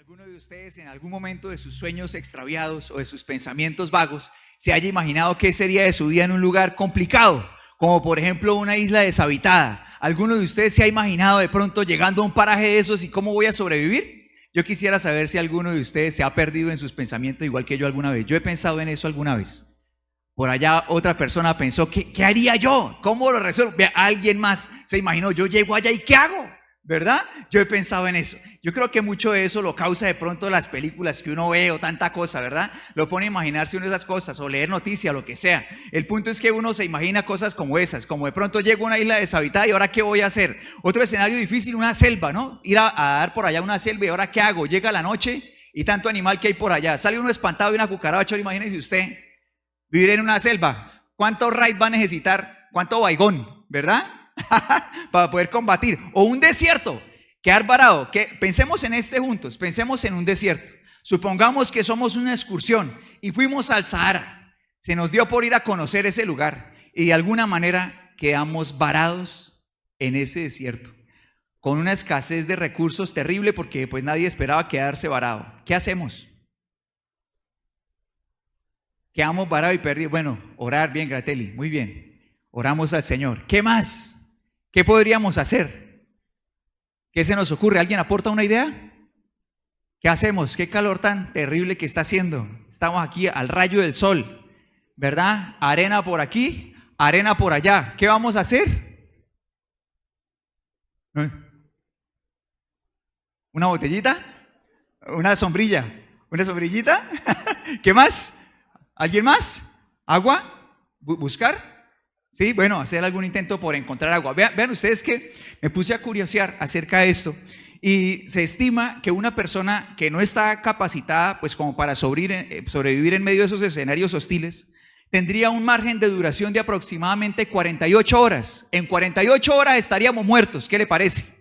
alguno de ustedes en algún momento de sus sueños extraviados o de sus pensamientos vagos se haya imaginado qué sería de su vida en un lugar complicado, como por ejemplo una isla deshabitada. ¿Alguno de ustedes se ha imaginado de pronto llegando a un paraje de esos y cómo voy a sobrevivir? Yo quisiera saber si alguno de ustedes se ha perdido en sus pensamientos igual que yo alguna vez. Yo he pensado en eso alguna vez. Por allá otra persona pensó, ¿qué haría yo? ¿Cómo lo resuelvo? Alguien más se imaginó, yo llego allá y ¿qué hago? ¿Verdad? Yo he pensado en eso. Yo creo que mucho de eso lo causa de pronto las películas que uno ve o tanta cosa, ¿verdad? Lo pone a imaginarse uno de esas cosas o leer noticias, lo que sea. El punto es que uno se imagina cosas como esas, como de pronto llego a una isla deshabitada y ahora ¿qué voy a hacer? Otro escenario difícil, una selva, ¿no? Ir a dar por allá una selva y ahora ¿qué hago? Llega la noche y tanto animal que hay por allá. Sale uno espantado de una cucaracha, ahora imagínese usted vivir en una selva. ¿Cuánto raid va a necesitar? ¿Cuánto baigón? ¿Verdad? Para poder combatir. O un desierto, quedar varado. Pensemos en este juntos, pensemos en un desierto. Supongamos que somos una excursión y fuimos al Sahara. Se nos dio por ir a conocer ese lugar y de alguna manera quedamos varados en ese desierto, con una escasez de recursos terrible porque pues nadie esperaba quedarse varado. ¿Qué hacemos? Quedamos varados y perdidos. Bueno, orar, bien, Gratelli, muy bien. Oramos al Señor. ¿Qué más? ¿Qué podríamos hacer? ¿Qué se nos ocurre? ¿Alguien aporta una idea? ¿Qué hacemos? ¿Qué calor tan terrible que está haciendo? Estamos aquí al rayo del sol, ¿verdad? Arena por aquí, arena por allá. ¿Qué vamos a hacer? ¿Una botellita? ¿Una sombrilla? ¿Una sombrillita? ¿Qué más? ¿Alguien más? ¿Agua? ¿Buscar? Sí, bueno, hacer algún intento por encontrar agua. Vean ustedes que me puse a curiosear acerca de esto y se estima que una persona que no está capacitada pues como para sobrevivir en medio de esos escenarios hostiles tendría un margen de duración de aproximadamente 48 horas. En 48 horas estaríamos muertos, ¿qué le parece?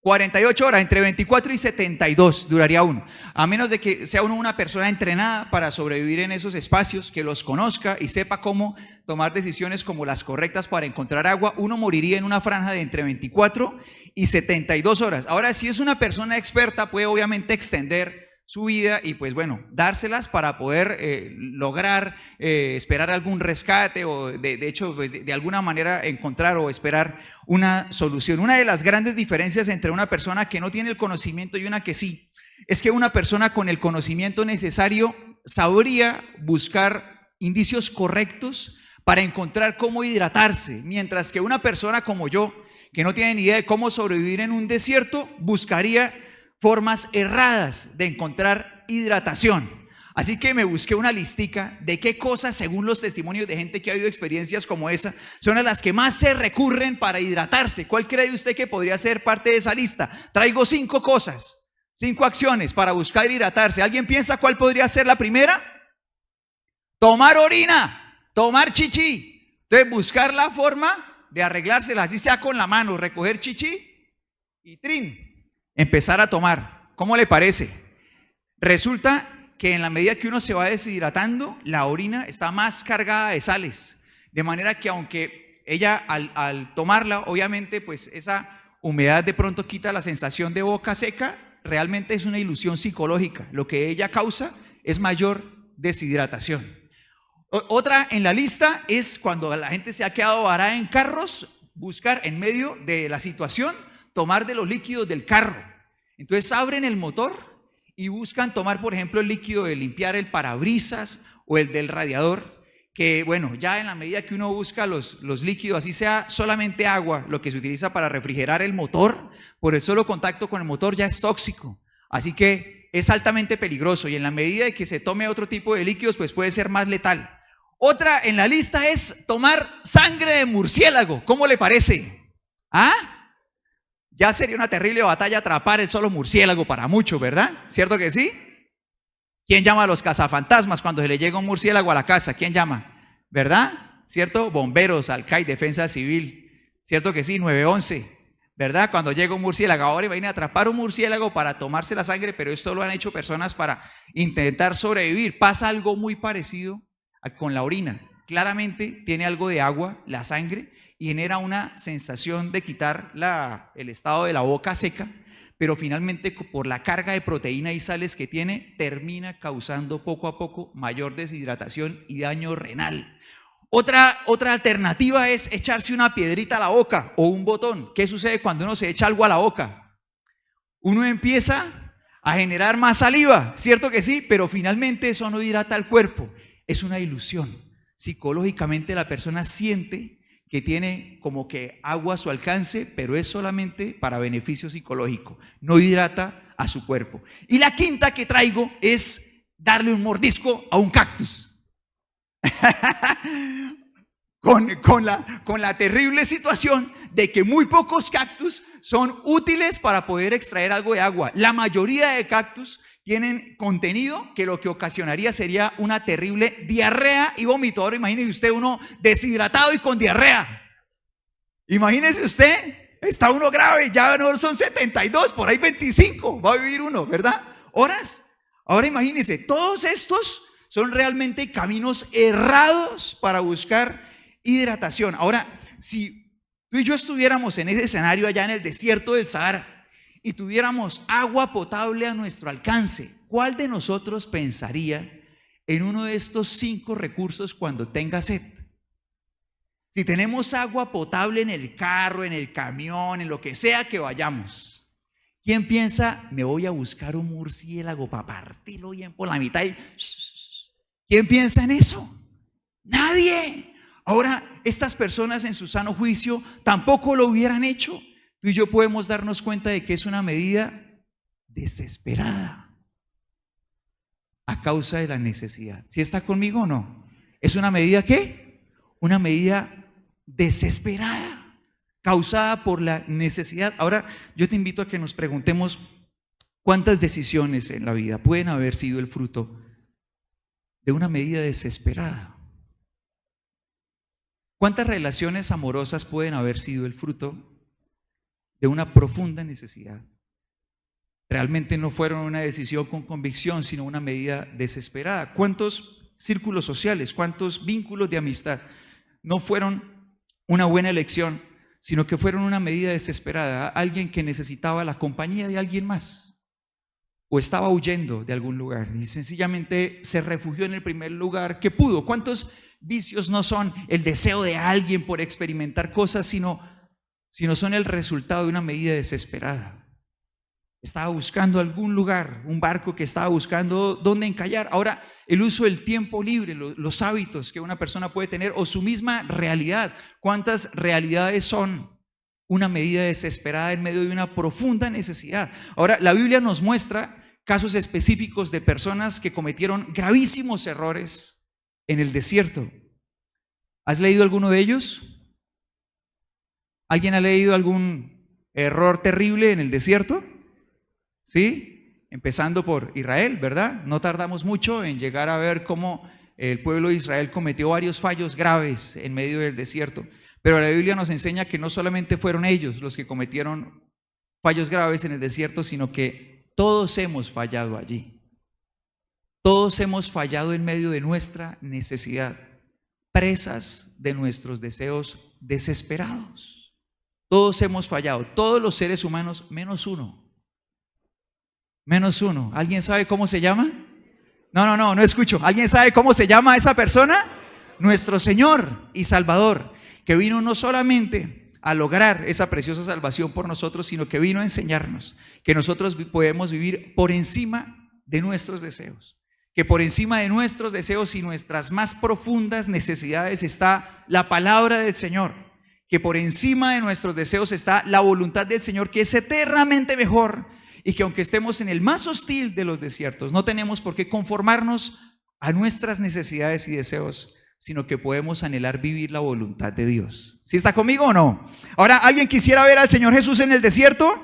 48 horas, entre 24 y 72 duraría uno, a menos de que sea uno una persona entrenada para sobrevivir en esos espacios, que los conozca y sepa cómo tomar decisiones como las correctas para encontrar agua. Uno moriría en una franja de entre 24 y 72 horas. Ahora, si es una persona experta, puede obviamente extender su vida y pues bueno, dárselas para poder lograr esperar algún rescate o de hecho pues, de alguna manera encontrar o esperar una solución. Una de las grandes diferencias entre una persona que no tiene el conocimiento y una que sí, es que una persona con el conocimiento necesario sabría buscar indicios correctos para encontrar cómo hidratarse, mientras que una persona como yo, que no tiene ni idea de cómo sobrevivir en un desierto, buscaría formas erradas de encontrar hidratación. Así que me busqué una listica de qué cosas, según los testimonios de gente que ha habido experiencias como esa, son las que más se recurren para hidratarse. ¿Cuál cree usted que podría ser parte de esa lista? Traigo 5 cosas, 5 acciones para buscar hidratarse. ¿Alguien piensa cuál podría ser la primera? Tomar orina, tomar chichi. Entonces buscar la forma de arreglársela, así sea con la mano, recoger chichi y trin, empezar a tomar. ¿Cómo le parece? Resulta que en la medida que uno se va deshidratando, la orina está más cargada de sales, de manera que aunque ella al tomarla, obviamente pues esa humedad de pronto quita la sensación de boca seca, realmente es una ilusión psicológica. Lo que ella causa es mayor deshidratación. Otra en la lista es cuando la gente se ha quedado varada en carros, buscar en medio de la situación, tomar de los líquidos del carro. Entonces abren el motor y buscan tomar, por ejemplo, el líquido de limpiar el parabrisas o el del radiador, que bueno, ya en la medida que uno busca los líquidos, así sea solamente agua, lo que se utiliza para refrigerar el motor, por el solo contacto con el motor ya es tóxico. Así que es altamente peligroso y en la medida de que se tome otro tipo de líquidos, pues puede ser más letal. Otra en la lista es tomar sangre de murciélago. ¿Cómo le parece? ¿Ah? Ya sería una terrible batalla atrapar el solo murciélago para muchos, ¿verdad? ¿Cierto que sí? ¿Quién llama a los cazafantasmas cuando se le llega un murciélago a la casa? ¿Quién llama? ¿Verdad? ¿Cierto? Bomberos, Alcai, Defensa Civil. ¿Cierto que sí? 911, ¿verdad? Cuando llega un murciélago. Ahora viene a atrapar un murciélago para tomarse la sangre, pero esto lo han hecho personas para intentar sobrevivir. Pasa algo muy parecido con la orina. Claramente tiene algo de agua, la sangre, y genera una sensación de quitar el estado de la boca seca, pero finalmente por la carga de proteína y sales que tiene, termina causando poco a poco mayor deshidratación y daño renal. Otra alternativa es echarse una piedrita a la boca o un botón. ¿Qué sucede cuando uno se echa algo a la boca? Uno empieza a generar más saliva, ¿cierto que sí? Pero finalmente eso no hidrata el cuerpo, es una ilusión. Psicológicamente la persona siente que tiene como que agua a su alcance, pero es solamente para beneficio psicológico, no hidrata a su cuerpo. Y la quinta que traigo es darle un mordisco a un cactus. con la terrible situación de que muy pocos cactus son útiles para poder extraer algo de agua. La mayoría de cactus tienen contenido que lo que ocasionaría sería una terrible diarrea y vómito. Ahora imagínese usted uno deshidratado y con diarrea. Imagínese usted, está uno grave, ya no son 72, por ahí 25 va a vivir uno, ¿verdad? Horas. Ahora imagínese, todos estos son realmente caminos errados para buscar hidratación. Ahora, si tú y yo estuviéramos en ese escenario allá en el desierto del Sahara y tuviéramos agua potable a nuestro alcance, ¿cuál de nosotros pensaría en uno de estos 5 recursos cuando tenga sed? Si tenemos agua potable en el carro, en el camión, en lo que sea que vayamos, ¿quién piensa, me voy a buscar un murciélago para partirlo bien por la mitad? ¿Quién piensa en eso? Nadie. Ahora, estas personas en su sano juicio tampoco lo hubieran hecho. Tú y yo podemos darnos cuenta de que es una medida desesperada a causa de la necesidad. ¿Sí está conmigo o no? ¿Es una medida qué? Una medida desesperada, causada por la necesidad. Ahora, yo te invito a que nos preguntemos cuántas decisiones en la vida pueden haber sido el fruto de una medida desesperada. ¿Cuántas relaciones amorosas pueden haber sido el fruto de una profunda necesidad? Realmente no fueron una decisión con convicción, sino una medida desesperada. ¿Cuántos círculos sociales, cuántos vínculos de amistad no fueron una buena elección, sino que fueron una medida desesperada? Alguien que necesitaba la compañía de alguien más o estaba huyendo de algún lugar y sencillamente se refugió en el primer lugar que pudo. ¿Cuántos vicios no son el deseo de alguien por experimentar cosas, sino son el resultado de una medida desesperada? Estaba buscando algún lugar, un barco que estaba buscando dónde encallar. Ahora, el uso del tiempo libre, los hábitos que una persona puede tener o su misma realidad. ¿Cuántas realidades son una medida desesperada en medio de una profunda necesidad? Ahora, la Biblia nos muestra casos específicos de personas que cometieron gravísimos errores en el desierto. ¿Has leído alguno de ellos? ¿Alguien ha leído algún error terrible en el desierto? ¿Sí? Empezando por Israel, ¿verdad? No tardamos mucho en llegar a ver cómo el pueblo de Israel cometió varios fallos graves en medio del desierto. Pero la Biblia nos enseña que no solamente fueron ellos los que cometieron fallos graves en el desierto, sino que todos hemos fallado allí. Todos hemos fallado en medio de nuestra necesidad, presas de nuestros deseos desesperados. Todos hemos fallado, todos los seres humanos menos uno. Menos uno. ¿Alguien sabe cómo se llama? No escucho. ¿Alguien sabe cómo se llama esa persona? Nuestro Señor y Salvador, que vino no solamente a lograr esa preciosa salvación por nosotros, sino que vino a enseñarnos que nosotros podemos vivir por encima de nuestros deseos, que por encima de nuestros deseos y nuestras más profundas necesidades está la palabra del Señor, que por encima de nuestros deseos está la voluntad del Señor, que es eternamente mejor, y que aunque estemos en el más hostil de los desiertos, no tenemos por qué conformarnos a nuestras necesidades y deseos, sino que podemos anhelar vivir la voluntad de Dios. ¿Sí está conmigo o no? Ahora, ¿alguien quisiera ver al Señor Jesús en el desierto?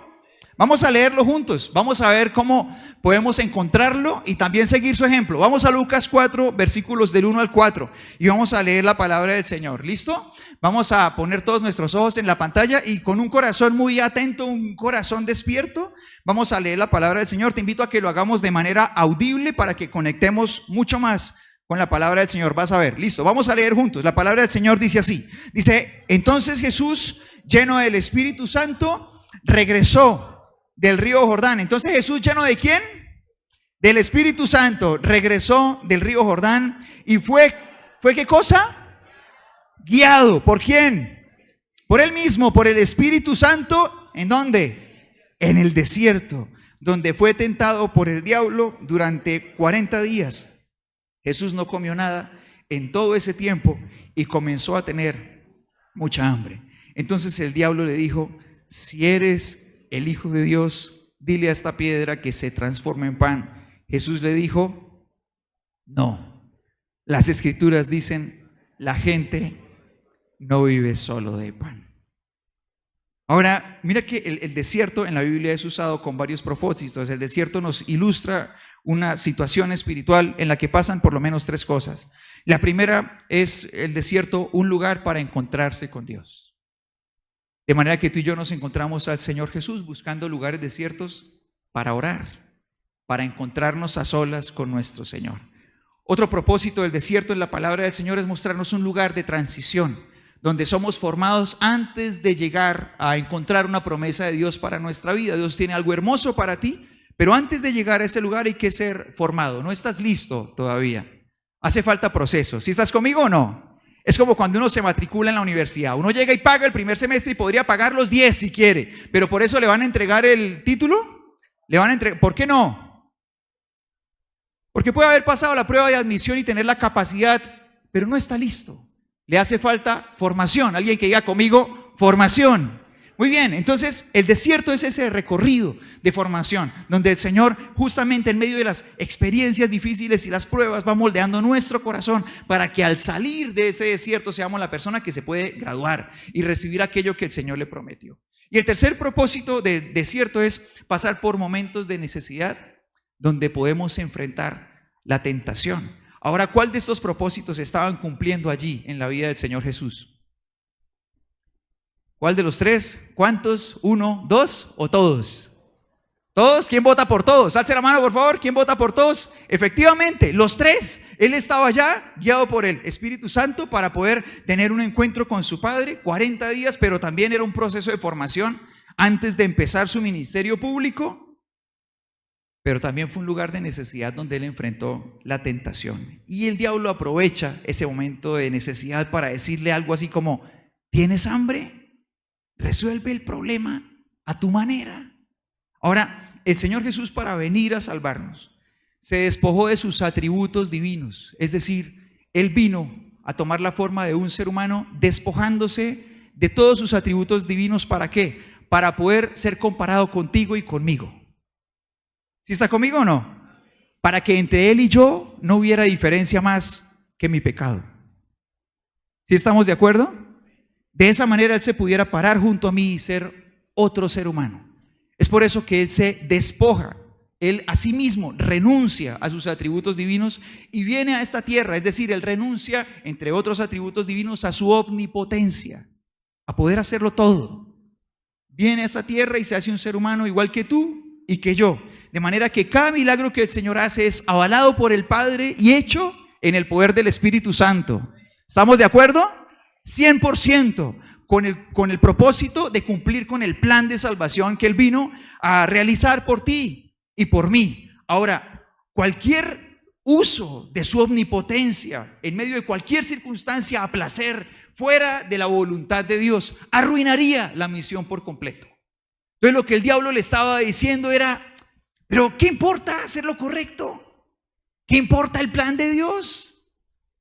Vamos a leerlo juntos, vamos a ver cómo podemos encontrarlo y también seguir su ejemplo. Vamos a Lucas 4, versículos del 1 al 4 y vamos a leer la palabra del Señor. ¿Listo? Vamos a poner todos nuestros ojos en la pantalla y con un corazón muy atento, un corazón despierto, vamos a leer la palabra del Señor. Te invito a que lo hagamos de manera audible para que conectemos mucho más con la palabra del Señor. Vas a ver, listo, vamos a leer juntos. La palabra del Señor dice así, dice: entonces Jesús, lleno del Espíritu Santo, regresó del río Jordán. Entonces Jesús, lleno ¿de quién? Del Espíritu Santo, regresó del río Jordán y ¿fue qué cosa? Guiado. ¿Por quién? Por él mismo, por el Espíritu Santo. ¿En dónde? En el desierto, donde fue tentado por el diablo durante 40 días. Jesús no comió nada en todo ese tiempo y comenzó a tener mucha hambre. Entonces el diablo le dijo: si eres el Hijo de Dios, dile a esta piedra que se transforme en pan. Jesús le dijo: no, las Escrituras dicen, la gente no vive solo de pan. Ahora, mira que el desierto en la Biblia es usado con varios propósitos. El desierto nos ilustra una situación espiritual en la que pasan por lo menos tres cosas. La primera es el desierto, un lugar para encontrarse con Dios. De manera que tú y yo nos encontramos al Señor Jesús buscando lugares desiertos para orar, para encontrarnos a solas con nuestro Señor. Otro propósito del desierto en la palabra del Señor es mostrarnos un lugar de transición, donde somos formados antes de llegar a encontrar una promesa de Dios para nuestra vida. Dios tiene algo hermoso para ti, pero antes de llegar a ese lugar hay que ser formado. No estás listo todavía. Hace falta proceso. ¿Sí estás conmigo o no? Es como cuando uno se matricula en la universidad. Uno llega y paga el primer semestre y podría pagar los 10 si quiere, pero por eso le van a entregar el título. Le van a entregar. ¿Por qué no? Porque puede haber pasado la prueba de admisión y tener la capacidad, pero no está listo. Le hace falta formación. Alguien que diga conmigo, formación. Muy bien, entonces el desierto es ese recorrido de formación, donde el Señor justamente en medio de las experiencias difíciles y las pruebas va moldeando nuestro corazón para que al salir de ese desierto seamos la persona que se puede graduar y recibir aquello que el Señor le prometió. Y el tercer propósito del desierto es pasar por momentos de necesidad donde podemos enfrentar la tentación. Ahora, ¿cuál de estos propósitos estaban cumpliendo allí en la vida del Señor Jesús? ¿Cuál de los tres? ¿Cuántos? ¿Uno? ¿Dos? ¿O todos? ¿Todos? ¿Quién vota por todos? Alce la mano, por favor. ¿Quién vota por todos? Efectivamente, los tres. Él estaba ya guiado por el Espíritu Santo para poder tener un encuentro con su Padre, 40 días, pero también era un proceso de formación antes de empezar su ministerio público. Pero también fue un lugar de necesidad donde él enfrentó la tentación. Y el diablo aprovecha ese momento de necesidad para decirle algo así como: ¿tienes hambre? Resuelve el problema a tu manera. Ahora, el Señor Jesús, para venir a salvarnos, se despojó de sus atributos divinos. Es decir, Él vino a tomar la forma de un ser humano, despojándose de todos sus atributos divinos. ¿Para qué? Para poder ser comparado contigo y conmigo. ¿Sí está conmigo o no? Para que entre Él y yo no hubiera diferencia más que mi pecado. ¿Sí estamos de acuerdo? De esa manera Él se pudiera parar junto a mí y ser otro ser humano. Es por eso que Él se despoja. Él a sí mismo renuncia a sus atributos divinos y viene a esta tierra. Es decir, Él renuncia, entre otros atributos divinos, a su omnipotencia, a poder hacerlo todo. Viene a esta tierra y se hace un ser humano igual que tú y que yo. De manera que cada milagro que el Señor hace es avalado por el Padre y hecho en el poder del Espíritu Santo. ¿Estamos de acuerdo? 100%, con el propósito de cumplir con el plan de salvación que Él vino a realizar por ti y por mí. Ahora, cualquier uso de su omnipotencia en medio de cualquier circunstancia a placer, fuera de la voluntad de Dios, arruinaría la misión por completo. Entonces lo que el diablo le estaba diciendo era: pero ¿qué importa hacer lo correcto? ¿Qué importa el plan de Dios?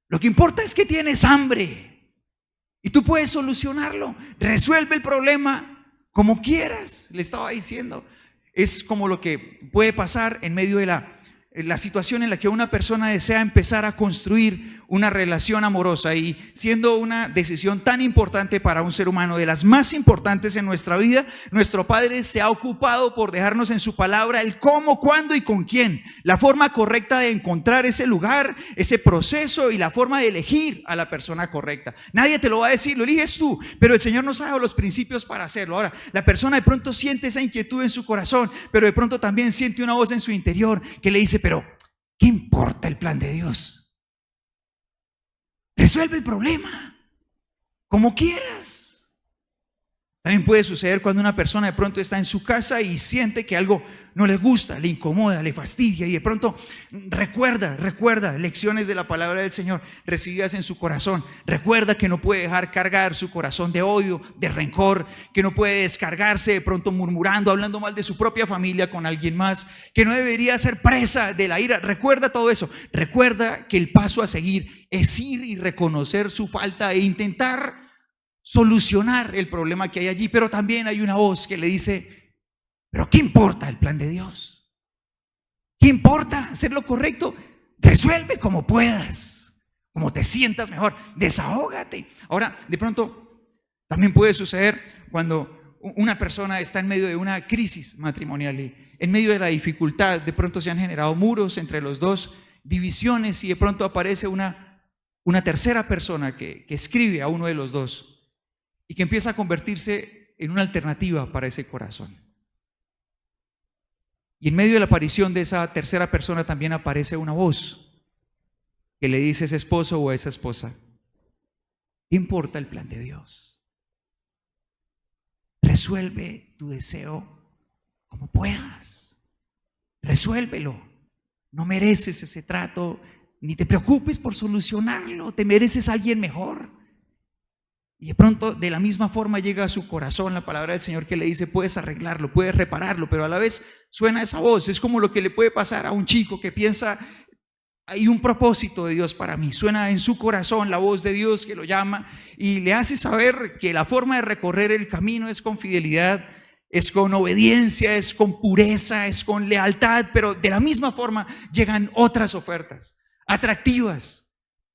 Lo que importa es que tienes hambre y tú puedes solucionarlo. Resuelve el problema como quieras, le estaba diciendo. Es como lo que puede pasar en medio de la situación en la que una persona desea empezar a construir una relación amorosa, y siendo una decisión tan importante para un ser humano, de las más importantes en nuestra vida, nuestro Padre se ha ocupado por dejarnos en su palabra el cómo, cuándo y con quién, la forma correcta de encontrar ese lugar, ese proceso y la forma de elegir a la persona correcta. Nadie te lo va a decir, lo eliges tú, pero el Señor nos ha dado los principios para hacerlo. Ahora, la persona de pronto siente esa inquietud en su corazón, pero de pronto también siente una voz en su interior que le dice: pero ¿qué importa el plan de Dios? Resuelve el problema como quieras. También puede suceder cuando una persona de pronto está en su casa y siente que algo no le gusta, le incomoda, le fastidia, y de pronto recuerda lecciones de la palabra del Señor recibidas en su corazón. Recuerda que no puede dejar cargar su corazón de odio, de rencor, que no puede descargarse de pronto murmurando, hablando mal de su propia familia con alguien más, que no debería ser presa de la ira. Recuerda todo eso. Recuerda que el paso a seguir es ir y reconocer su falta e intentar solucionar el problema que hay allí. Pero también hay una voz que le dice: pero ¿qué importa el plan de Dios? ¿Qué importa hacer lo correcto? Resuelve como puedas, como te sientas mejor, desahógate. Ahora, de pronto, también puede suceder cuando una persona está en medio de una crisis matrimonial y en medio de la dificultad, de pronto se han generado muros entre los dos, divisiones, y de pronto aparece una tercera persona que escribe a uno de los dos y que empieza a convertirse en una alternativa para ese corazón. Y en medio de la aparición de esa tercera persona también aparece una voz que le dice a ese esposo o a esa esposa: ¿qué importa el plan de Dios? Resuelve tu deseo como puedas. Resuélvelo. No mereces ese trato, ni te preocupes por solucionarlo. Te mereces a alguien mejor. Y de pronto, de la misma forma, llega a su corazón la palabra del Señor que le dice: puedes arreglarlo, puedes repararlo. Pero a la vez suena esa voz. Es como lo que le puede pasar a un chico que piensa: hay un propósito de Dios para mí. Suena en su corazón la voz de Dios que lo llama y le hace saber que la forma de recorrer el camino es con fidelidad, es con obediencia, es con pureza, es con lealtad. Pero de la misma forma llegan otras ofertas atractivas.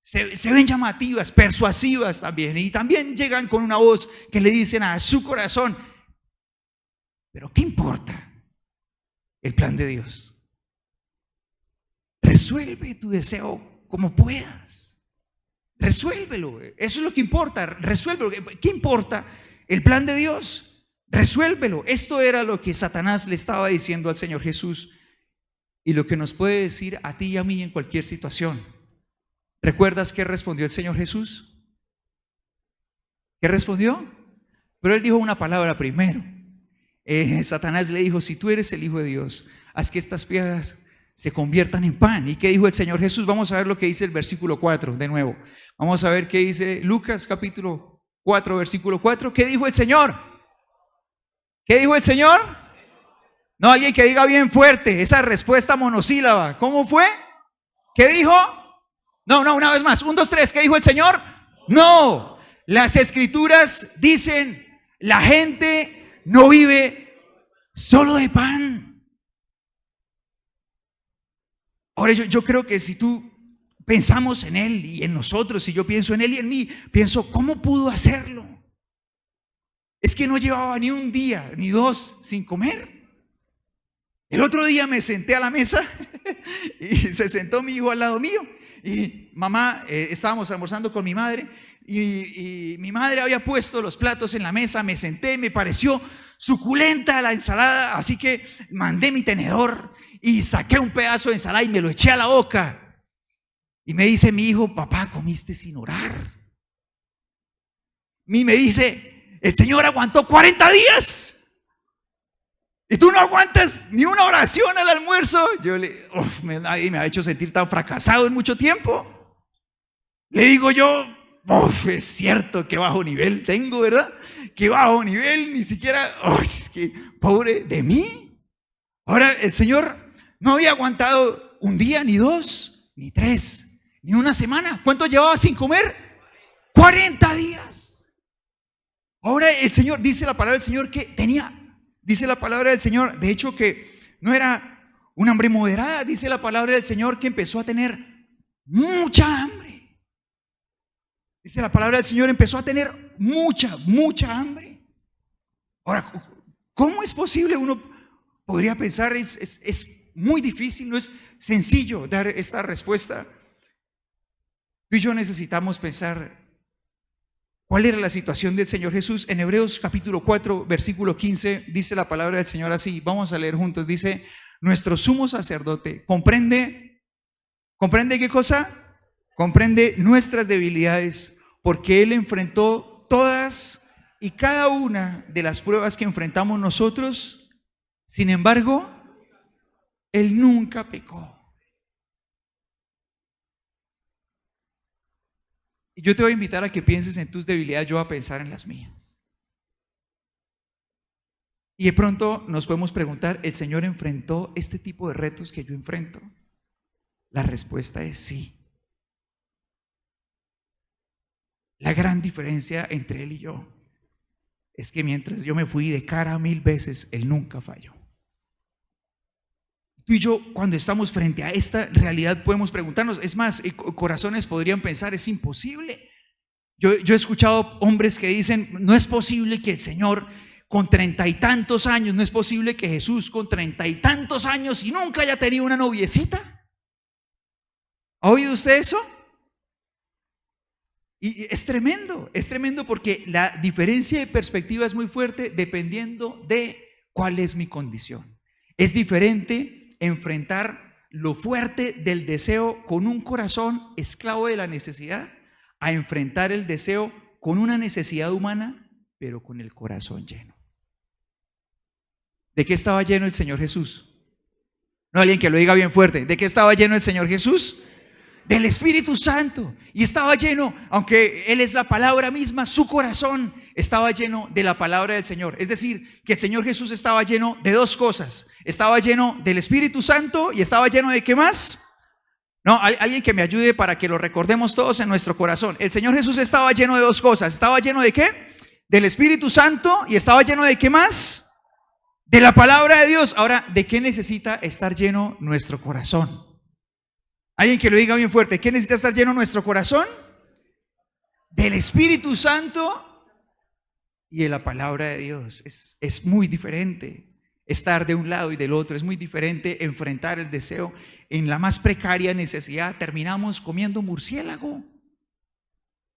Se ven llamativas, persuasivas también, y también llegan con una voz que le dicen a su corazón: pero ¿qué importa el plan de Dios? Resuelve tu deseo como puedas. Resuélvelo, eso es lo que importa. Resuélvelo. ¿Qué importa el plan de Dios? Resuélvelo. Esto era lo que Satanás le estaba diciendo al Señor Jesús y lo que nos puede decir a ti y a mí en cualquier situación. ¿Recuerdas qué respondió el Señor Jesús? ¿Qué respondió? Pero Él dijo una palabra primero. Satanás le dijo: si tú eres el Hijo de Dios, haz que estas piedras se conviertan en pan. ¿Y qué dijo el Señor Jesús? Vamos a ver lo que dice el versículo 4 de nuevo. Vamos a ver qué dice Lucas capítulo 4, versículo 4. ¿Qué dijo el Señor? ¿Qué dijo el Señor? No, alguien que diga bien fuerte esa respuesta monosílaba. ¿Cómo fue? ¿Qué dijo? No, una vez más. 1, 2, 3. ¿Qué dijo el Señor? No. Las Escrituras dicen: la gente no vive solo de pan. Ahora yo creo que si tú pensamos en Él y en nosotros, si yo pienso en Él y en mí, pienso: ¿cómo pudo hacerlo? Es que no llevaba ni un día, ni dos sin comer. El otro día me senté a la mesa y se sentó mi hijo al lado mío. Y mamá, estábamos almorzando con mi madre y mi madre había puesto los platos en la mesa. Me senté, me pareció suculenta la ensalada, así que mandé mi tenedor y saqué un pedazo de ensalada y me lo eché a la boca. Y me dice mi hijo: papá, comiste sin orar. Y me dice: el Señor aguantó 40 días. ¿Y tú no aguantas ni una oración al almuerzo? Nadie me ha hecho sentir tan fracasado en mucho tiempo. Le digo yo: es cierto, qué bajo nivel tengo, ¿verdad? Qué bajo nivel, ni siquiera, es que pobre de mí. Ahora, el Señor no había aguantado un día, ni dos, ni tres, ni una semana. ¿Cuánto llevaba sin comer? 40 días. Ahora el Señor, dice la palabra del Señor que tenía... Dice la palabra del Señor, de hecho, que no era un hambre moderada. Dice la palabra del Señor que empezó a tener mucha hambre. Dice la palabra del Señor, empezó a tener mucha hambre. Ahora, ¿cómo es posible? Uno podría pensar, es muy difícil, no es sencillo dar esta respuesta. Tú y yo necesitamos pensar ¿cuál era la situación del Señor Jesús? En Hebreos capítulo 4, versículo 15, dice la palabra del Señor así. Vamos a leer juntos. Dice: nuestro sumo sacerdote ¿comprende qué cosa? Comprende nuestras debilidades, porque Él enfrentó todas Y cada una de las pruebas que enfrentamos nosotros, sin embargo, Él nunca pecó. Y yo te voy a invitar a que pienses en tus debilidades, yo voy a pensar en las mías. Y de pronto nos podemos preguntar, ¿el Señor enfrentó este tipo de retos que yo enfrento? La respuesta es sí. La gran diferencia entre Él y yo es que mientras yo me fui de cara 1000 veces, Él nunca falló. Tú y yo, cuando estamos frente a esta realidad, podemos preguntarnos, es más, corazones podrían pensar, es imposible. Yo he escuchado hombres que dicen, no es posible que el Señor con 30 y tantos años, no es posible que Jesús con 30 y tantos años y nunca haya tenido una noviecita. ¿Ha oído usted eso? Y es tremendo porque la diferencia de perspectiva es muy fuerte dependiendo de cuál es mi condición. Es diferente enfrentar lo fuerte del deseo con un corazón esclavo de la necesidad a enfrentar el deseo con una necesidad humana, pero con el corazón lleno. ¿De qué estaba lleno el Señor Jesús? No, alguien que lo diga bien fuerte. ¿De qué estaba lleno el Señor Jesús? Del Espíritu Santo. Y estaba lleno, aunque Él es la palabra misma, su corazón estaba lleno de la palabra del Señor. Es decir, que el Señor Jesús estaba lleno de dos cosas. Estaba lleno del Espíritu Santo y estaba lleno de ¿qué más? No, alguien que me ayude para que lo recordemos todos en nuestro corazón. El Señor Jesús estaba lleno de dos cosas. ¿Estaba lleno de qué? Del Espíritu Santo. ¿Y estaba lleno de qué más? De la palabra de Dios. Ahora, ¿de qué necesita estar lleno nuestro corazón? Alguien que lo diga bien fuerte. ¿Qué necesita estar lleno nuestro corazón? Del Espíritu Santo y de la palabra de Dios. Es muy diferente estar de un lado y del otro. Es muy diferente enfrentar el deseo. En la más precaria necesidad terminamos comiendo murciélago.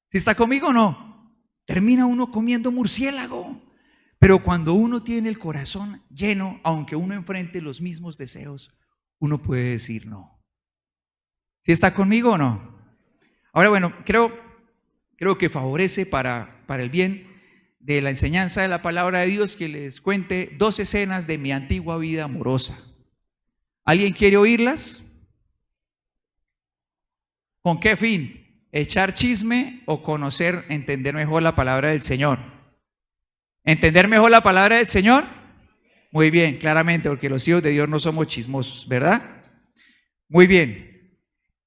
¿Sí está conmigo o no? Termina uno comiendo murciélago. Pero cuando uno tiene el corazón lleno, aunque uno enfrente los mismos deseos, uno puede decir no. ¿Sí está conmigo o no? Ahora, bueno, creo que favorece para el bien de la enseñanza de la palabra de Dios que les cuente 2 escenas de mi antigua vida amorosa. ¿Alguien quiere oírlas? ¿Con qué fin? ¿Echar chisme o conocer, entender mejor la palabra del Señor? ¿Entender mejor la palabra del Señor? Muy bien, claramente, porque los hijos de Dios no somos chismosos, ¿verdad? Muy bien.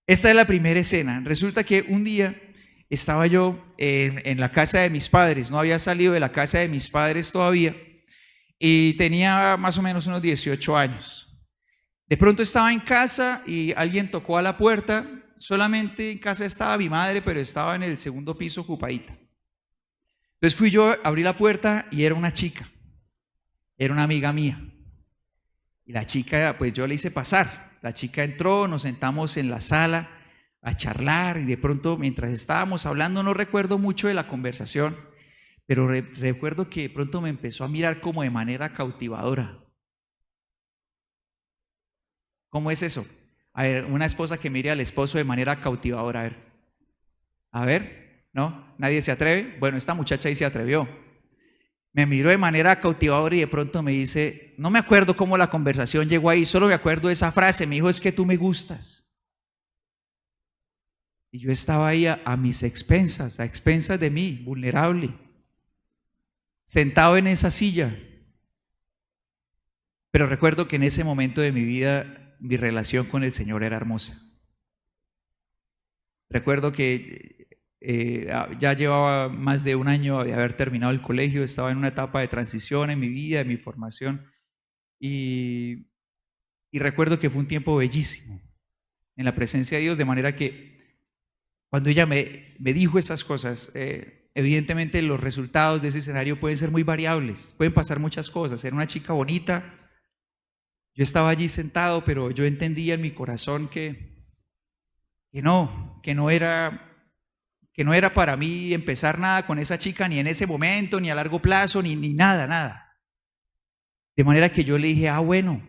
Esta es la primera escena. Resulta que un día estaba yo en la casa de mis padres, no había salido de la casa de mis padres todavía y tenía más o menos unos 18 años. De pronto estaba en casa y alguien tocó a la puerta. Solamente en casa estaba mi madre, pero estaba en el segundo piso ocupadita. Entonces fui yo, abrí la puerta y era una chica, era una amiga mía. Y la chica, pues yo le hice pasar. La chica entró, nos sentamos en la sala a charlar y de pronto mientras estábamos hablando, no recuerdo mucho de la conversación, pero recuerdo que de pronto me empezó a mirar como de manera cautivadora. ¿Cómo es eso? A ver, una esposa que mire al esposo de manera cautivadora, a ver, ¿no? ¿Nadie se atreve? Bueno, esta muchacha ahí se atrevió. Me miró de manera cautivadora y de pronto me dice, no me acuerdo cómo la conversación llegó ahí, solo me acuerdo de esa frase, me dijo, es que tú me gustas. Y yo estaba ahí a mis expensas, a expensas de mí, vulnerable, sentado en esa silla. Pero recuerdo que en ese momento de mi vida, mi relación con el Señor era hermosa. Recuerdo que ya llevaba más de un año de haber terminado el colegio, estaba en una etapa de transición en mi vida, en mi formación, y recuerdo que fue un tiempo bellísimo en la presencia de Dios, de manera que cuando ella me dijo esas cosas, evidentemente los resultados de ese escenario pueden ser muy variables, pueden pasar muchas cosas. Era una chica bonita, yo estaba allí sentado, pero yo entendía en mi corazón que no era para mí empezar nada con esa chica, ni en ese momento, ni a largo plazo, ni nada. De manera que yo le dije, bueno,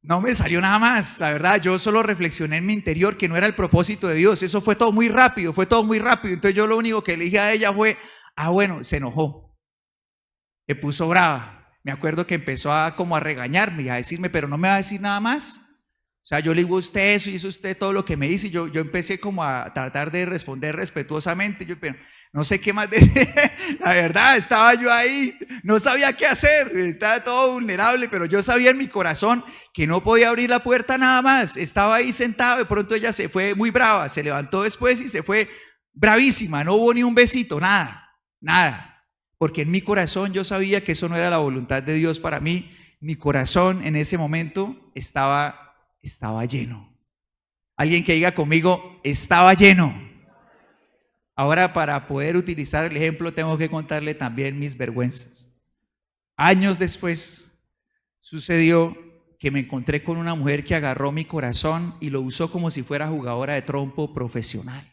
no me salió nada más, la verdad. Yo solo reflexioné en mi interior que no era el propósito de Dios. Eso fue todo muy rápido, fue todo muy rápido. Entonces yo lo único que le dije a ella fue, bueno, se enojó, se puso brava. Me acuerdo que empezó como a regañarme y a decirme, pero no me va a decir nada más. O sea, yo le digo a usted eso y eso usted todo lo que me dice. Y yo empecé como a tratar de responder respetuosamente. Pero no sé qué más decir. La verdad, estaba yo ahí, no sabía qué hacer, estaba todo vulnerable, pero yo sabía en mi corazón que no podía abrir la puerta nada más. Estaba ahí sentado, de pronto ella se fue muy brava, se levantó después y se fue bravísima, no hubo ni un besito, nada. Porque en mi corazón yo sabía que eso no era la voluntad de Dios para mí. Mi corazón en ese momento estaba lleno. Alguien que diga conmigo, estaba lleno. Ahora, para poder utilizar el ejemplo, tengo que contarle también mis vergüenzas. Años después, sucedió que me encontré con una mujer que agarró mi corazón y lo usó como si fuera jugadora de trompo profesional.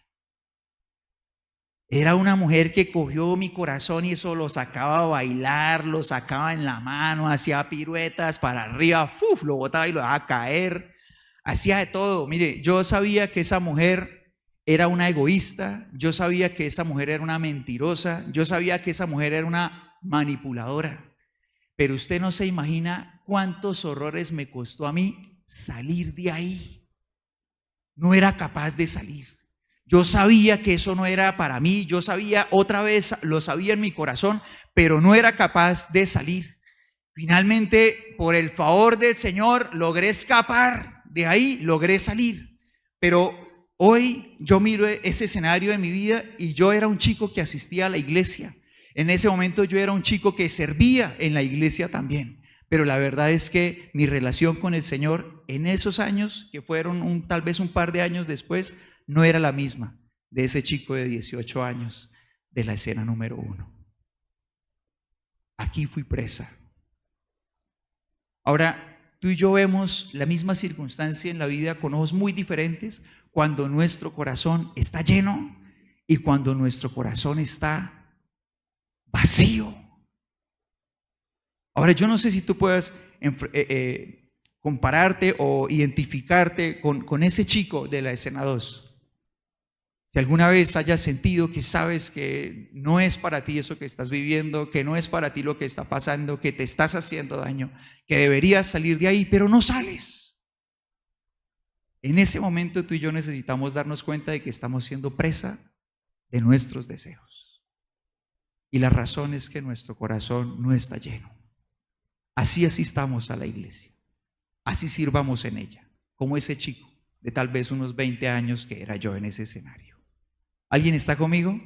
Era una mujer que cogió mi corazón y eso lo sacaba a bailar, lo sacaba en la mano, hacía piruetas para arriba, lo botaba y lo dejaba caer, hacía de todo. Mire, yo sabía que esa mujer era una egoísta, yo sabía que esa mujer era una mentirosa, yo sabía que esa mujer era una manipuladora, pero usted no se imagina cuántos horrores me costó a mí salir de ahí. No era capaz de salir. Yo sabía que eso no era para mí, yo sabía, otra vez lo sabía en mi corazón, pero no era capaz de salir. Finalmente, por el favor del Señor, logré escapar de ahí, logré salir, pero hoy yo miro ese escenario de mi vida y yo era un chico que asistía a la iglesia. En ese momento yo era un chico que servía en la iglesia también. Pero la verdad es que mi relación con el Señor en esos años, que fueron tal vez un par de años después, no era la misma de ese chico de 18 años de la escena número 1. Aquí fui presa. Ahora, tú y yo vemos la misma circunstancia en la vida con ojos muy diferentes cuando nuestro corazón está lleno y cuando nuestro corazón está vacío. Ahora, yo no sé si tú puedas compararte o identificarte con ese chico de la escena 2. Si alguna vez hayas sentido que sabes que no es para ti eso que estás viviendo, que no es para ti lo que está pasando, que te estás haciendo daño, que deberías salir de ahí, pero no sales. En ese momento tú y yo necesitamos darnos cuenta de que estamos siendo presa de nuestros deseos. Y la razón es que nuestro corazón no está lleno. Así asistamos a la iglesia. Así sirvamos en ella, como ese chico de tal vez unos 20 años que era yo en ese escenario. ¿Alguien está conmigo?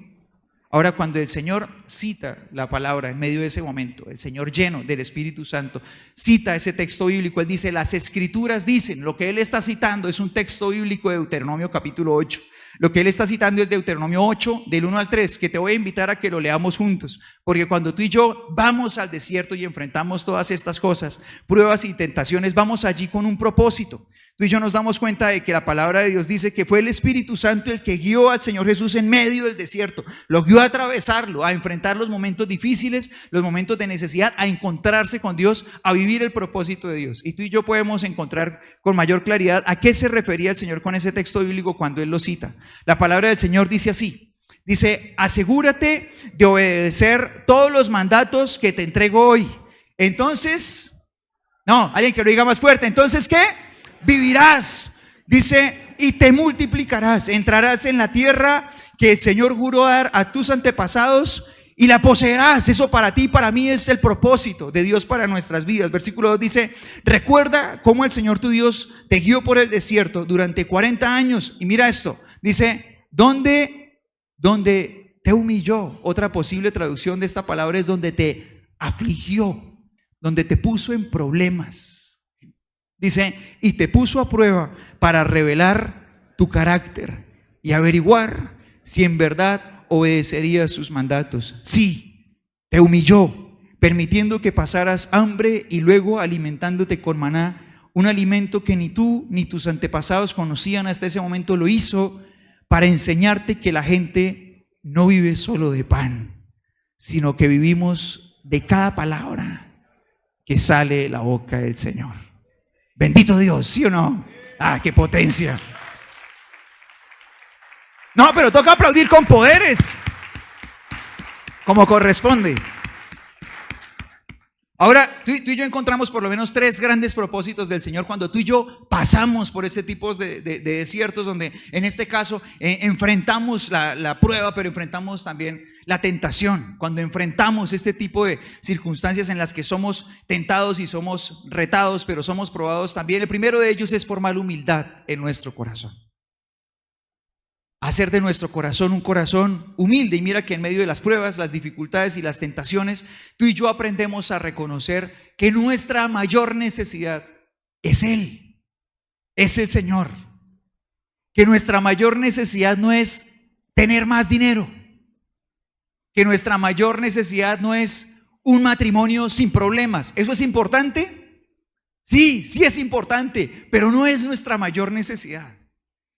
Ahora, cuando el Señor cita la palabra en medio de ese momento, el Señor lleno del Espíritu Santo cita ese texto bíblico, Él dice, las Escrituras dicen, lo que Él está citando es un texto bíblico de Deuteronomio capítulo 8. Lo que Él está citando es Deuteronomio 8, del 1 al 3, que te voy a invitar a que lo leamos juntos, porque cuando tú y yo vamos al desierto y enfrentamos todas estas cosas, pruebas y tentaciones, vamos allí con un propósito. Tú y yo nos damos cuenta de que la palabra de Dios dice que fue el Espíritu Santo el que guió al Señor Jesús en medio del desierto, lo guió a atravesarlo, a enfrentar los momentos difíciles, los momentos de necesidad, a encontrarse con Dios, a vivir el propósito de Dios. Y tú y yo podemos encontrar con mayor claridad a qué se refería el Señor con ese texto bíblico cuando Él lo cita. La palabra del Señor dice así, dice, asegúrate de obedecer todos los mandatos que te entrego hoy. Entonces, no, alguien que lo diga más fuerte, entonces ¿qué? Vivirás, dice, y te multiplicarás, entrarás en la tierra que el Señor juró dar a tus antepasados y la poseerás. Eso para ti y para mí es el propósito de Dios para nuestras vidas. Versículo 2 dice, recuerda cómo el Señor tu Dios te guió por el desierto durante 40 años. Y mira esto, dice, donde te humilló. Otra posible traducción de esta palabra es donde te afligió, donde te puso en problemas. Dice, y te puso a prueba para revelar tu carácter y averiguar si en verdad obedecerías sus mandatos. Sí, te humilló, permitiendo que pasaras hambre y luego alimentándote con maná, un alimento que ni tú ni tus antepasados conocían hasta ese momento. Lo hizo para enseñarte que la gente no vive solo de pan, sino que vivimos de cada palabra que sale de la boca del Señor. Bendito Dios, ¿sí o no? Ah, qué potencia. No, pero toca aplaudir con poderes, como corresponde. Ahora, tú y yo encontramos por lo menos 3 grandes propósitos del Señor cuando tú y yo pasamos por ese tipo de desiertos donde en este caso enfrentamos la prueba, pero enfrentamos también la tentación. Cuando enfrentamos este tipo de circunstancias en las que somos tentados y somos retados, pero somos probados también. El primero de ellos es formar humildad en nuestro corazón. Hacer de nuestro corazón un corazón humilde. Y mira que en medio de las pruebas, las dificultades y las tentaciones, tú y yo aprendemos a reconocer que nuestra mayor necesidad es Él, es el Señor. Que nuestra mayor necesidad no es tener más dinero, que nuestra mayor necesidad no es un matrimonio sin problemas. ¿Eso es importante? Sí, sí es importante, pero no es nuestra mayor necesidad.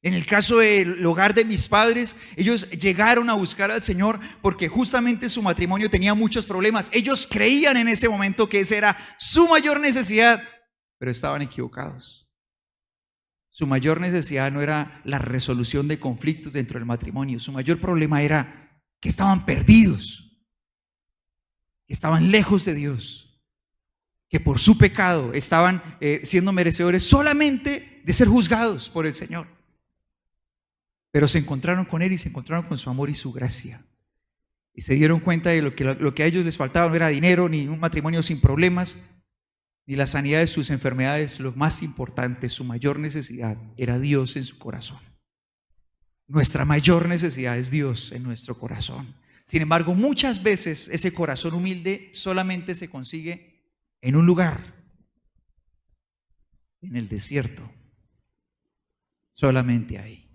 En el caso del hogar de mis padres, ellos llegaron a buscar al Señor porque justamente su matrimonio tenía muchos problemas. Ellos creían en ese momento que esa era su mayor necesidad, pero estaban equivocados. Su mayor necesidad no era la resolución de conflictos dentro del matrimonio. Su mayor problema era que estaban perdidos, que estaban lejos de Dios, que por su pecado estaban siendo merecedores solamente de ser juzgados por el Señor. Pero se encontraron con Él y se encontraron con su amor y su gracia. Y se dieron cuenta de lo que a ellos les faltaba no era dinero, ni un matrimonio sin problemas, ni la sanidad de sus enfermedades. Lo más importante, su mayor necesidad era Dios en su corazón. Nuestra mayor necesidad es Dios en nuestro corazón. Sin embargo, muchas veces ese corazón humilde solamente se consigue en un lugar, en el desierto. Solamente ahí.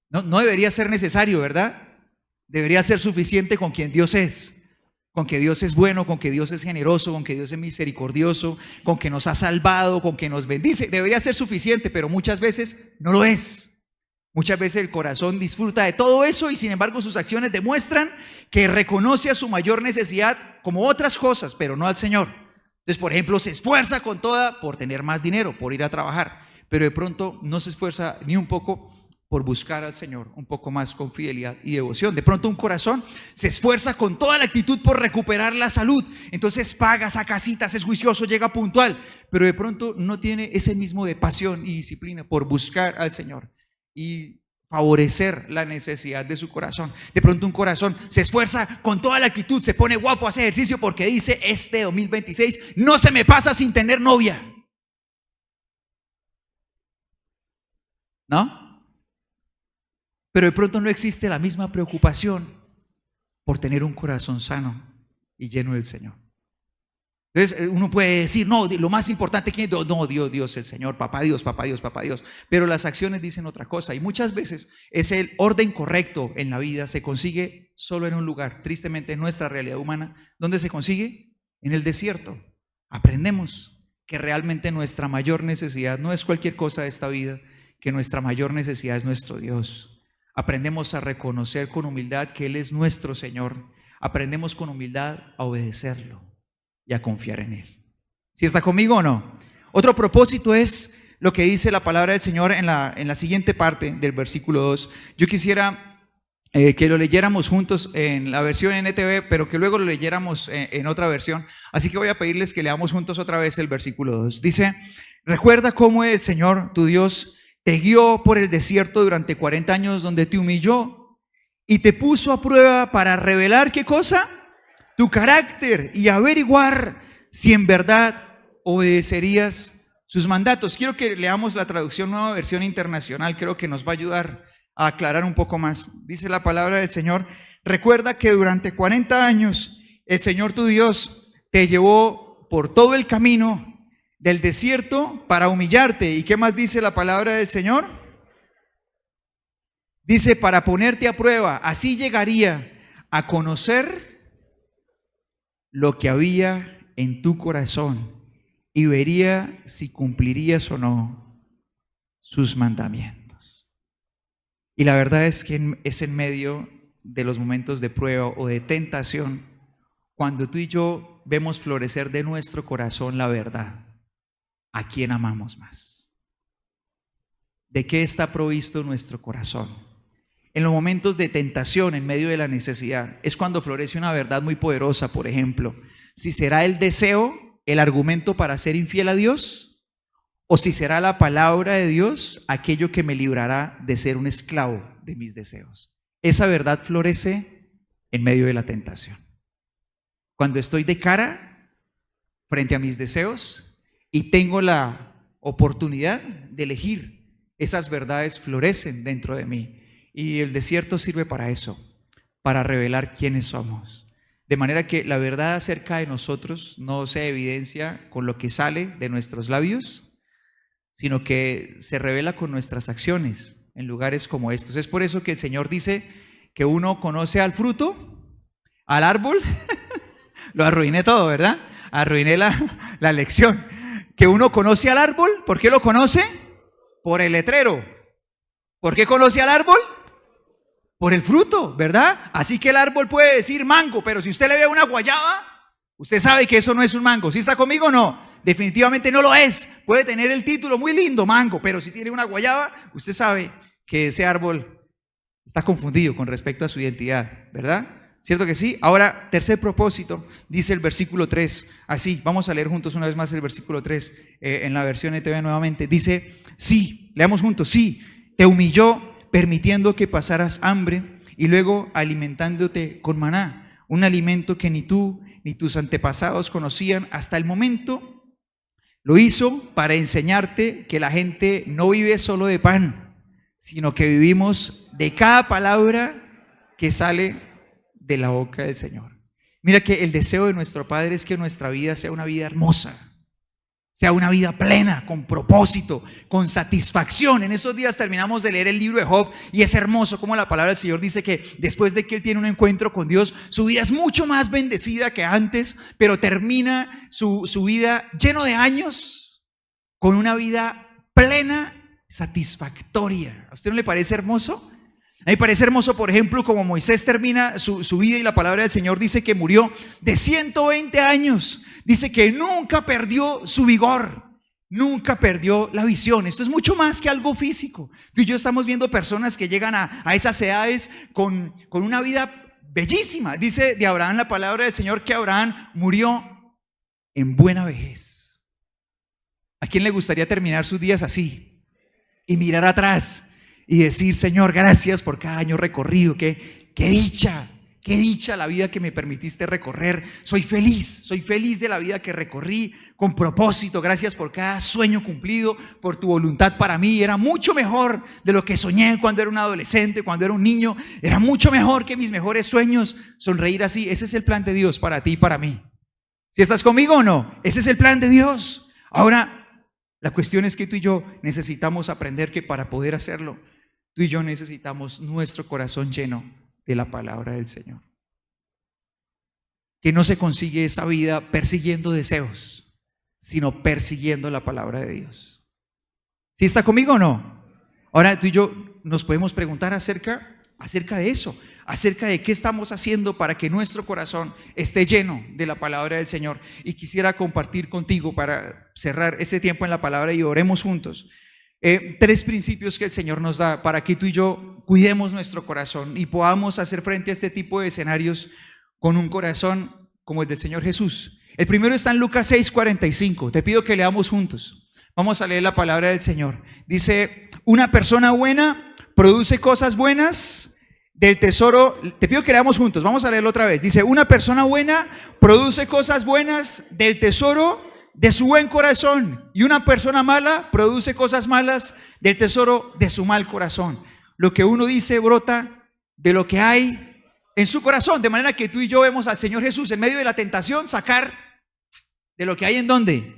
No debería ser necesario, ¿verdad? Debería ser suficiente con quien Dios es, con que Dios es bueno, con que Dios es generoso, con que Dios es misericordioso, con que nos ha salvado, con que nos bendice. Debería ser suficiente, pero muchas veces no lo es. Muchas veces el corazón disfruta de todo eso y sin embargo sus acciones demuestran que reconoce a su mayor necesidad como otras cosas, pero no al Señor. Entonces, por ejemplo, se esfuerza con toda por tener más dinero, por ir a trabajar, pero de pronto no se esfuerza ni un poco por buscar al Señor un poco más con fidelidad y devoción. De pronto un corazón se esfuerza con toda la actitud por recuperar la salud, entonces paga, saca citas, es juicioso, llega puntual, pero de pronto no tiene ese mismo de pasión y disciplina por buscar al Señor y favorecer la necesidad de su corazón. De pronto un corazón se esfuerza con toda la actitud, se pone guapo a hacer ejercicio porque dice: este 2026 no se me pasa sin tener novia. ¿No? Pero de pronto no existe la misma preocupación por tener un corazón sano y lleno del Señor. Entonces uno puede decir: no, lo más importante que no, Dios, el Señor, papá Dios, papá Dios, papá Dios. Pero las acciones dicen otra cosa y muchas veces ese orden correcto en la vida se consigue solo en un lugar. Tristemente en nuestra realidad humana, ¿dónde se consigue? En el desierto. Aprendemos que realmente nuestra mayor necesidad no es cualquier cosa de esta vida, que nuestra mayor necesidad es nuestro Dios. Aprendemos a reconocer con humildad que Él es nuestro Señor. Aprendemos con humildad a obedecerlo y a confiar en Él. ¿Sí está conmigo o no? Otro propósito es lo que dice la palabra del Señor en la siguiente parte del versículo 2. Yo quisiera que lo leyéramos juntos en la versión NTV, pero que luego lo leyéramos en otra versión. Así que voy a pedirles que leamos juntos otra vez el versículo 2. Dice: recuerda cómo el Señor, tu Dios, te guió por el desierto durante 40 años, donde te humilló y te puso a prueba para revelar ¿qué cosa? Tu carácter y averiguar si en verdad obedecerías sus mandatos. Quiero que leamos la traducción Nueva Versión Internacional, creo que nos va a ayudar a aclarar un poco más. Dice la palabra del Señor: recuerda que durante 40 años el Señor tu Dios te llevó por todo el camino del desierto para humillarte. ¿Y qué más dice la palabra del Señor? Dice: para ponerte a prueba. Así llegaría a conocer lo que había en tu corazón y vería si cumplirías o no sus mandamientos. Y la verdad es que es en medio de los momentos de prueba o de tentación cuando tú y yo vemos florecer de nuestro corazón la verdad. ¿a quién amamos más? ¿De qué está provisto nuestro corazón? En los momentos de tentación, en medio de la necesidad, es cuando florece una verdad muy poderosa. Por ejemplo, si será el deseo el argumento para ser infiel a Dios, o si será la palabra de Dios aquello que me librará de ser un esclavo de mis deseos. Esa verdad florece en medio de la tentación. Cuando estoy de cara frente a mis deseos y tengo la oportunidad de elegir, esas verdades florecen dentro de mí. Y el desierto sirve para eso, para revelar quiénes somos. De manera que la verdad acerca de nosotros no se evidencia con lo que sale de nuestros labios, sino que se revela con nuestras acciones en lugares como estos. Es por eso que el Señor dice que uno conoce al fruto, al árbol. Lo arruiné todo, ¿verdad? Arruiné la lección. Que uno conoce al árbol. ¿Por qué lo conoce? Por el letrero. ¿Por qué conoce al árbol? Por el fruto, ¿verdad? Así que el árbol puede decir mango, pero si usted le ve una guayaba, usted sabe que eso no es un mango. ¿Sí está conmigo o no? Definitivamente no lo es. Puede tener el título muy lindo, mango, pero si tiene una guayaba, usted sabe que ese árbol está confundido con respecto a su identidad, ¿verdad? ¿Cierto que sí? Ahora, tercer propósito, dice el versículo 3, así, vamos a leer juntos una vez más el versículo 3 en la versión ETV nuevamente. Dice, sí, leamos juntos, sí, te humilló permitiendo que pasaras hambre y luego alimentándote con maná, un alimento que ni tú ni tus antepasados conocían hasta el momento. Lo hizo para enseñarte que la gente no vive solo de pan, sino que vivimos de cada palabra que sale de la boca del Señor. Mira que el deseo de nuestro Padre es que nuestra vida sea una vida hermosa, sea una vida plena, con propósito, con satisfacción. En estos días terminamos de leer el libro de Job y es hermoso como la palabra del Señor dice que después de que él tiene un encuentro con Dios, su vida es mucho más bendecida que antes, pero termina su vida lleno de años, con una vida plena, satisfactoria. ¿A usted no le parece hermoso? A mí me parece hermoso, por ejemplo, como Moisés termina su vida y la palabra del Señor dice que murió de 120 años. Dice que nunca perdió su vigor, nunca perdió la visión. Esto es mucho más que algo físico. Tú y yo estamos viendo personas que llegan a esas edades con una vida bellísima. Dice de Abraham la palabra del Señor que Abraham murió en buena vejez. ¿A quién le gustaría terminar sus días así? Y mirar atrás y decir, Señor, gracias por cada año recorrido, qué dicha la vida que me permitiste recorrer. Soy feliz de la vida que recorrí con propósito. Gracias por cada sueño cumplido, por tu voluntad para mí. Era mucho mejor de lo que soñé cuando era un adolescente, cuando era un niño. Era mucho mejor que mis mejores sueños. Sonreír así, ese es el plan de Dios para ti y para mí. ¿Si estás conmigo o no? Ese es el plan de Dios. Ahora, la cuestión es que tú y yo necesitamos aprender que para poder hacerlo, tú y yo necesitamos nuestro corazón lleno de la palabra del Señor. Que no se consigue esa vida persiguiendo deseos, sino persiguiendo la palabra de Dios. ¿Sí está conmigo o no? Ahora tú y yo nos podemos preguntar acerca de eso, acerca de qué estamos haciendo para que nuestro corazón esté lleno de la palabra del Señor. Y quisiera compartir contigo para cerrar este tiempo en la palabra y oremos juntos. 3 principios que el Señor nos da para que tú y yo cuidemos nuestro corazón y podamos hacer frente a este tipo de escenarios con un corazón como el del Señor Jesús. El primero está en Lucas 6:45. Te pido que leamos juntos. Vamos a leer la palabra del Señor. Dice, una persona buena produce cosas buenas del tesoro. Te pido que leamos juntos. Vamos a leerlo otra vez. Dice, una persona buena produce cosas buenas del tesoro de su buen corazón, y una persona mala produce cosas malas del tesoro de su mal corazón. Lo que uno dice brota de lo que hay en su corazón, de manera que tú y yo vemos al Señor Jesús en medio de la tentación sacar de lo que hay en ¿dónde?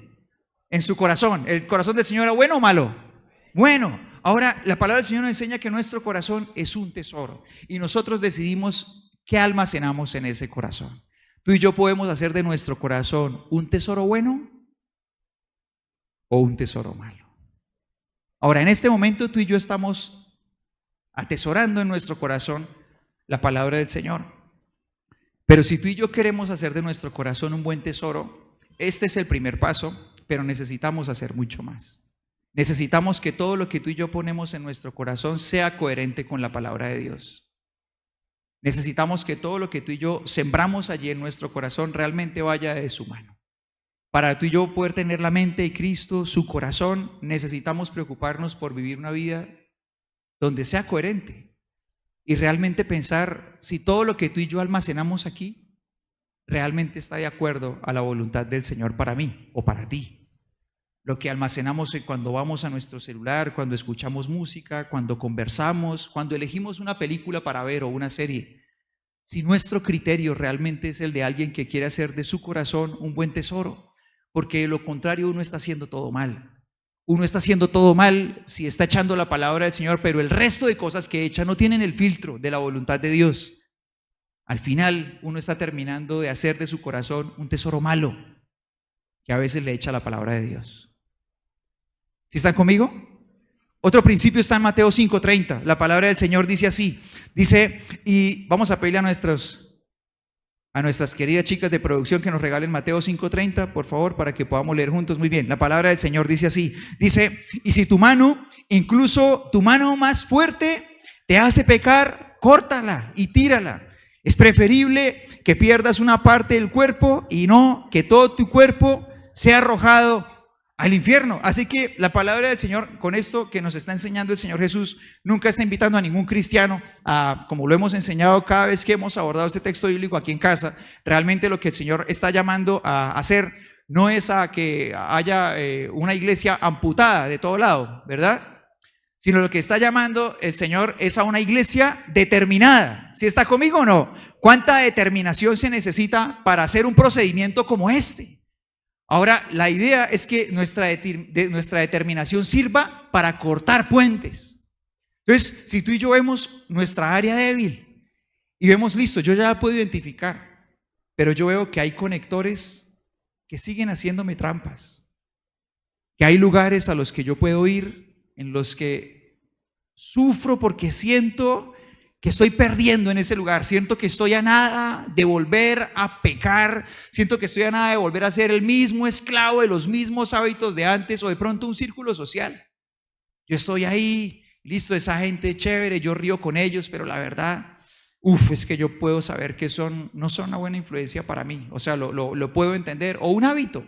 En su corazón. ¿El corazón del Señor era bueno o malo? Bueno. Ahora la palabra del Señor nos enseña que nuestro corazón es un tesoro y nosotros decidimos qué almacenamos en ese corazón. Tú y yo podemos hacer de nuestro corazón un tesoro bueno o un tesoro malo. Ahora, en este momento tú y yo estamos atesorando en nuestro corazón la palabra del Señor. Pero si tú y yo queremos hacer de nuestro corazón un buen tesoro, este es el primer paso pero necesitamos hacer mucho más. Necesitamos que todo lo que tú y yo ponemos en nuestro corazón sea coherente con la palabra de Dios. Necesitamos que todo lo que tú y yo sembramos allí en nuestro corazón realmente vaya de su mano. Para tú y yo poder tener la mente de Cristo, su corazón, necesitamos preocuparnos por vivir una vida donde sea coherente y realmente pensar si todo lo que tú y yo almacenamos aquí realmente está de acuerdo a la voluntad del Señor para mí o para ti. Lo que almacenamos cuando vamos a nuestro celular, cuando escuchamos música, cuando conversamos, cuando elegimos una película para ver o una serie. Si nuestro criterio realmente es el de alguien que quiere hacer de su corazón un buen tesoro, porque de lo contrario uno está haciendo todo mal. Uno está haciendo todo mal si está echando la palabra del Señor, pero el resto de cosas que echa no tienen el filtro de la voluntad de Dios. Al final uno está terminando de hacer de su corazón un tesoro malo que a veces le echa la palabra de Dios. ¿Sí están conmigo? Otro principio está en Mateo 5:30. La palabra del Señor dice así. Dice, y vamos a pedirle a nuestras queridas chicas de producción que nos regalen Mateo 5:30, por favor, para que podamos leer juntos. Muy bien, la palabra del Señor dice así. Dice, y si tu mano, incluso tu mano más fuerte, te hace pecar, córtala y tírala. Es preferible que pierdas una parte del cuerpo y no que todo tu cuerpo sea arrojado al infierno. Así que la palabra del Señor, con esto que nos está enseñando el Señor Jesús, nunca está invitando a ningún cristiano a, como lo hemos enseñado cada vez que hemos abordado este texto bíblico aquí en casa, realmente lo que el Señor está llamando a hacer no es a que haya una iglesia amputada de todo lado, ¿verdad? Sino lo que está llamando el Señor es a una iglesia determinada. ¿Sí está conmigo o no? ¿Cuánta determinación se necesita para hacer un procedimiento como este? Ahora, la idea es que nuestra determinación sirva para cortar puentes. Entonces, si tú y yo vemos nuestra área débil y vemos, listo, yo ya la puedo identificar, pero yo veo que hay conectores que siguen haciéndome trampas, que hay lugares a los que yo puedo ir, en los que sufro porque siento que estoy perdiendo en ese lugar, siento que estoy a nada de volver a pecar, siento que estoy a nada de volver a ser el mismo esclavo de los mismos hábitos de antes o de pronto un círculo social. Yo estoy ahí, listo, esa gente chévere, yo río con ellos, pero la verdad, es que yo puedo saber que no son una buena influencia para mí, o sea, lo puedo entender, o un hábito.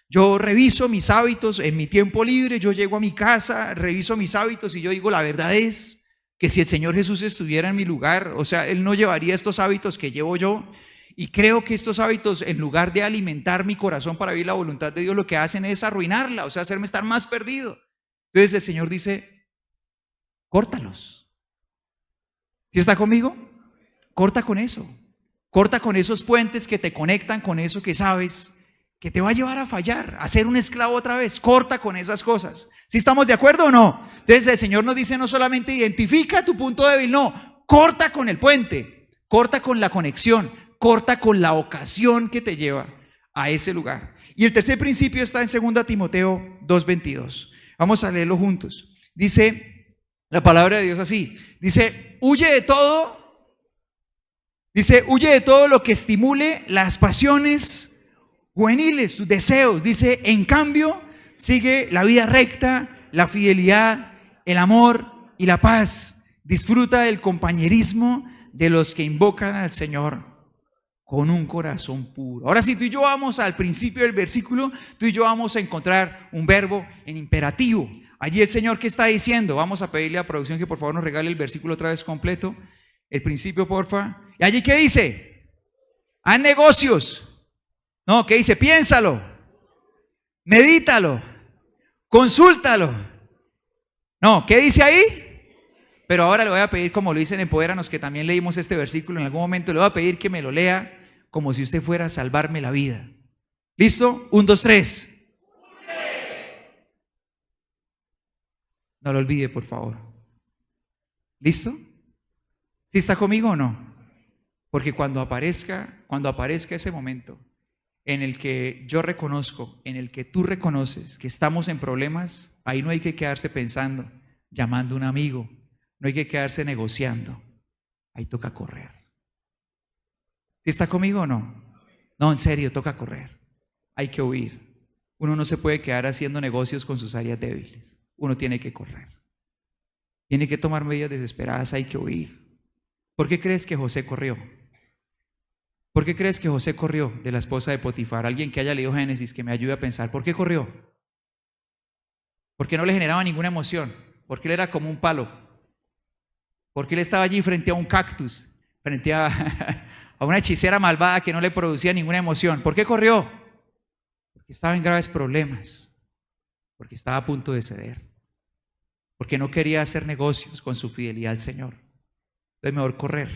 Yo reviso mis hábitos en mi tiempo libre, yo llego a mi casa, reviso mis hábitos y yo digo, la verdad es que si el Señor Jesús estuviera en mi lugar, o sea, Él no llevaría estos hábitos que llevo yo. Y creo que estos hábitos, en lugar de alimentar mi corazón para vivir la voluntad de Dios, lo que hacen es arruinarla, o sea, hacerme estar más perdido. Entonces el Señor dice, córtalos. ¿Sí está conmigo? Corta con eso. Corta con esos puentes que te conectan con eso que sabes que te va a llevar a fallar, a ser un esclavo otra vez. Corta con esas cosas. ¿Sí estamos de acuerdo o no? Entonces el Señor nos dice no solamente identifica tu punto débil, no, corta con el puente, corta con la conexión, corta con la ocasión que te lleva a ese lugar. Y el tercer principio está en 2 Timoteo 2:22. Vamos a leerlo juntos. Dice la palabra de Dios así, dice, huye de todo lo que estimule las pasiones juveniles, tus deseos. Dice, en cambio, sigue la vida recta, la fidelidad, el amor y la paz. Disfruta del compañerismo de los que invocan al Señor con un corazón puro. Ahora, si tú y yo vamos al principio del versículo, tú y yo vamos a encontrar un verbo en imperativo. Allí el Señor, ¿qué está diciendo? Vamos a pedirle a producción que por favor nos regale el versículo otra vez completo. El principio, porfa. ¿Y allí qué dice? Haz negocios. No, ¿qué dice? Piénsalo, medítalo, consúltalo. No, ¿qué dice ahí? Pero ahora le voy a pedir, como lo dice en Empodéranos, que también leímos este versículo en algún momento, le voy a pedir que me lo lea como si usted fuera a salvarme la vida. ¿Listo? 1, 2, 3. No lo olvide, por favor. ¿Listo? ¿Sí está conmigo o no? Porque cuando aparezca ese momento en el que yo reconozco, en el que tú reconoces que estamos en problemas, ahí no hay que quedarse pensando, llamando a un amigo, no hay que quedarse negociando, ahí toca correr. ¿Sí está conmigo o no? No, en serio, toca correr, hay que huir. Uno no se puede quedar haciendo negocios con sus áreas débiles. Uno tiene que correr. Tiene que tomar medidas desesperadas, hay que huir. ¿Por qué crees que José corrió? ¿Por qué crees que José corrió de la esposa de Potifar? Alguien que haya leído Génesis que me ayude a pensar. ¿Por qué corrió? Porque no le generaba ninguna emoción. Porque él era como un palo. Porque él estaba allí frente a un cactus, frente a, a una hechicera malvada que no le producía ninguna emoción. ¿Por qué corrió? Porque estaba en graves problemas. Porque estaba a punto de ceder. Porque no quería hacer negocios con su fidelidad al Señor. Entonces mejor correr.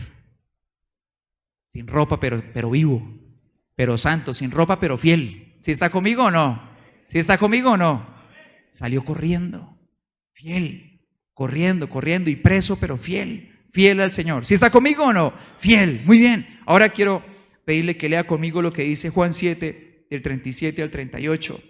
Sin ropa, pero vivo, pero santo, sin ropa, pero fiel. ¿Sí está conmigo o no? ¿Sí está conmigo o no? Salió corriendo, fiel, corriendo y preso, pero fiel al Señor. ¿Sí está conmigo o no? Fiel, muy bien. Ahora quiero pedirle que lea conmigo lo que dice Juan 7, del 37 al 38.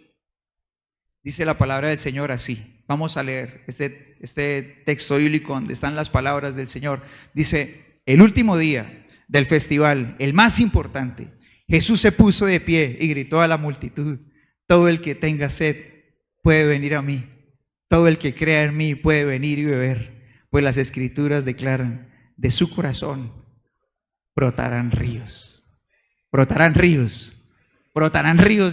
Dice la palabra del Señor así. Vamos a leer este texto bíblico donde están las palabras del Señor. Dice, el último día del festival, el más importante, Jesús se puso de pie y gritó a la multitud: todo el que tenga sed puede venir a mí, todo el que crea en mí puede venir y beber, pues las escrituras declaran: de su corazón brotarán ríos, brotarán ríos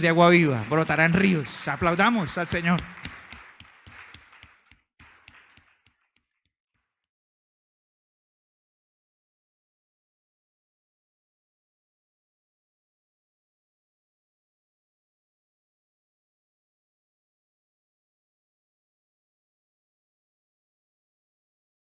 de agua viva, brotarán ríos. Aplaudamos al Señor.